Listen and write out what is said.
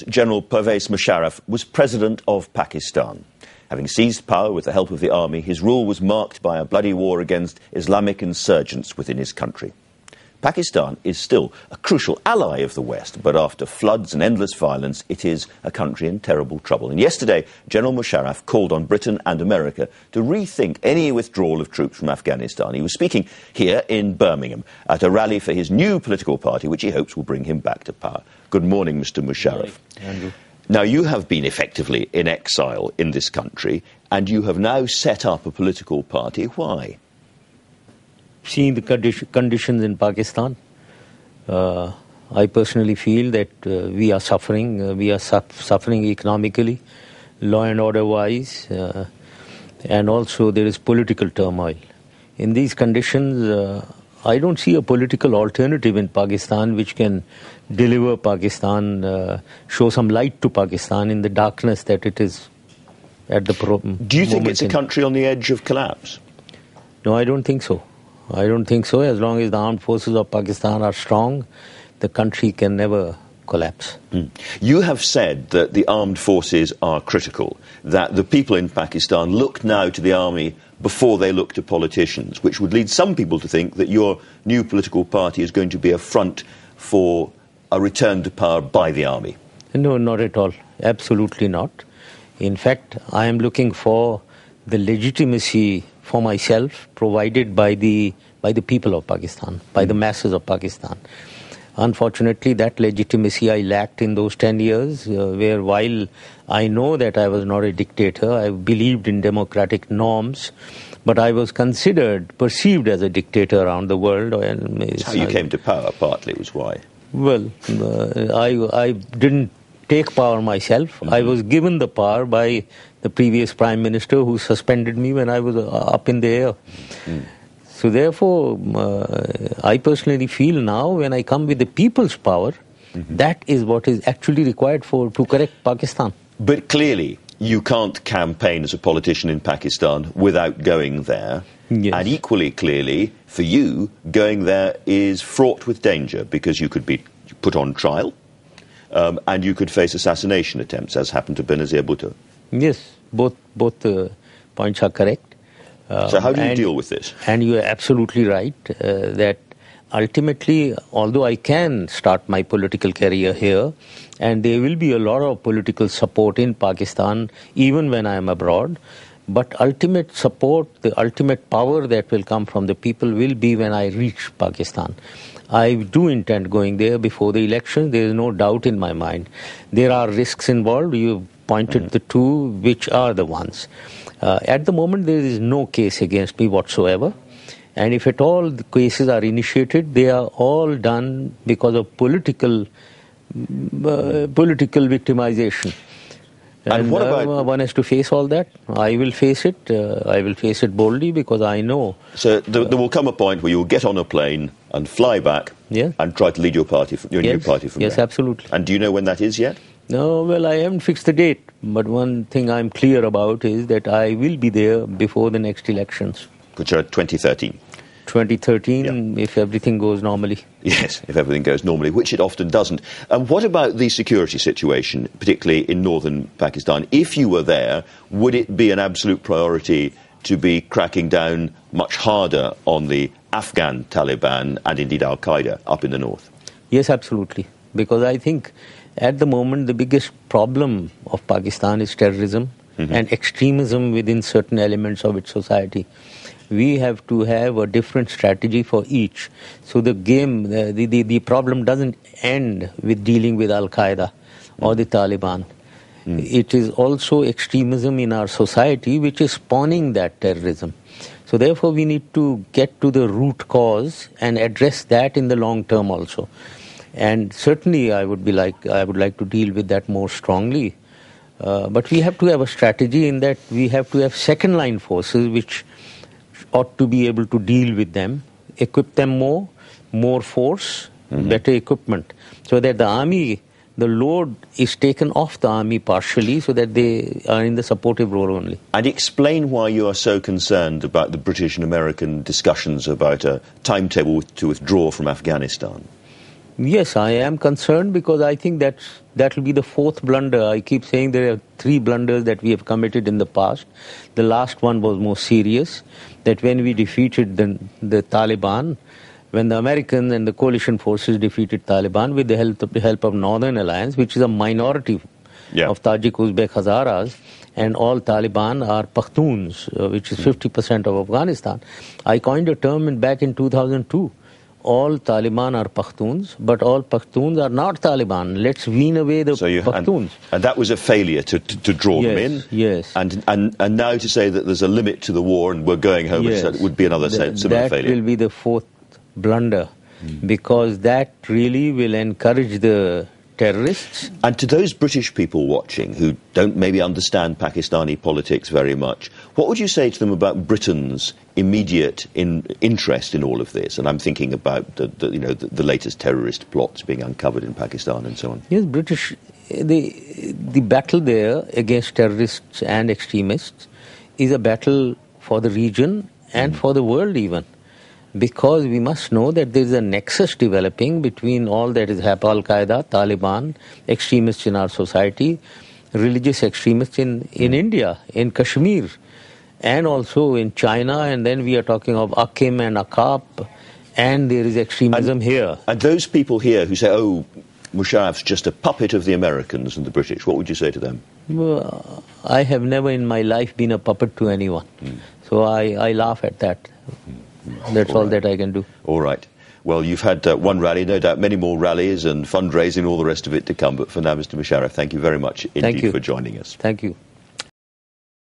General Perves Musharif was president of Pakistan. Having seized power with the help of the army, his rule was marked by a bloody war against Islamic insurgents within his country. Pakistan is still a crucial ally of the West, but after floods and endless violence, it is a country in terrible trouble. And yesterday, General Musharif called on Britain and America to rethink any withdrawal of troops from Afghanistan. He was speaking here in Birmingham at a rally for his new political party, which he hopes will bring him back to power. Good morning, Mr. Musharif. Andrew. Now, you have been effectively in exile in this country, and you have now set up a political party. Why? Seeing the conditions in Pakistan, I personally feel that we are suffering. We are suffering economically, law and order-wise, and also there is political turmoil. In these conditions, I don't see a political alternative in Pakistan which can deliver Pakistan, show some light to Pakistan in the darkness that it is at the moment. Do you think it's a country on the edge of collapse? No, I don't think so. I don't think so. As long as the armed forces of Pakistan are strong, the country can never collapse. You have said that the armed forces are critical, that the people in Pakistan look now to the army before they look to politicians, which would lead some people to think that your new political party is going to be a front for a return to power by the army. No, not at all. Absolutely not. In fact, I am looking for the legitimacy for myself provided by the people of Pakistan, by the masses of Pakistan. Unfortunately, that legitimacy I lacked in those 10 years, where while I know that I was not a dictator, I believed in democratic norms, but I was perceived as a dictator around the world. That's how you came to power, partly, was why? Well, I didn't take power myself. I was given the power by the previous Prime Minister who suspended me when I was up in the air. So therefore, I personally feel now when I come with the people's power, that is what is actually required to correct Pakistan. But clearly, you can't campaign as a politician in Pakistan without going there. Yes. And equally clearly, for you, going there is fraught with danger because you could be put on trial and you could face assassination attempts, as happened to Benazir Bhutto. Yes, both points are correct. So how do you deal with this? And you are absolutely right that ultimately, although I can start my political career here, and there will be a lot of political support in Pakistan even when I am abroad, but ultimate support, the ultimate power that will come from the people will be when I reach Pakistan. I do intend going there before the election. There is no doubt in my mind. There are risks involved. You pointed the two, which are the ones. At the moment, there is no case against me whatsoever. And if at all the cases are initiated, they are all done because of political victimization. And what about one has to face all that. I will face it. I will face it boldly because I know. So there will come a point where you will get on a plane and fly back and try to lead your party, new party from there. Yes, absolutely. And do you know when that is yet? No, well, I haven't fixed the date. But one thing I'm clear about is that I will be there before the next elections. Which are 2013. 2013, if everything goes normally. Yes, if everything goes normally, which it often doesn't. And what about the security situation, particularly in northern Pakistan? If you were there, would it be an absolute priority to be cracking down much harder on the Afghan Taliban and indeed Al-Qaeda up in the north? Yes, absolutely. Because I think at the moment the biggest problem of Pakistan is terrorism and extremism within certain elements of its society. We have to have a different strategy for each. So the problem doesn't end with dealing with Al-Qaeda or the Taliban. It is also extremism in our society which is spawning that terrorism. So therefore we need to get to the root cause and address that in the long term also. And certainly I would like to deal with that more strongly. But we have to have a strategy in that we have to have second line forces which ought to be able to deal with them, equip them more force, better equipment, so that the army, the load is taken off the army partially so that they are in the supportive role only. And explain why you are so concerned about the British and American discussions about a timetable to withdraw from Afghanistan. Yes, I am concerned because I think that will be the fourth blunder. I keep saying there are 3 blunders that we have committed in the past. The last one was more serious, that when we defeated the Taliban, when the Americans and the coalition forces defeated Taliban with the help of Northern Alliance, which is a minority of Tajik, Uzbek, Hazaras, and all Taliban are Pakhtuns, which is 50% of Afghanistan. I coined a term back in 2002. All Taliban are Pakhtuns, but all Pakhtuns are not Taliban. Let's wean away the Pakhtuns. And that was a failure to draw them in. Yes. And now to say that there's a limit to the war and we're going home, would be another similar failure. That will be the fourth blunder, because that really will encourage the terrorists. And to those British people watching who don't maybe understand Pakistani politics very much, what would you say to them about Britain's immediate interest in all of this? And I'm thinking about the latest terrorist plots being uncovered in Pakistan and so on. Yes, the battle there against terrorists and extremists is a battle for the region and for the world even. Because we must know that there is a nexus developing between all that is Al-Qaeda, Taliban, extremists in our society, religious extremists in India, in Kashmir, and also in China, and then we are talking of Akim and Akap, and there is extremism here. And those people here who say, oh, Musharraf's just a puppet of the Americans and the British, what would you say to them? Well, I have never in my life been a puppet to anyone, so I laugh at that. That's all that I can do. All right. Well, you've had one rally, no doubt many more rallies and fundraising, all the rest of it to come. But for now, Mr. Musharraf, thank you very much indeed for joining us. Thank you.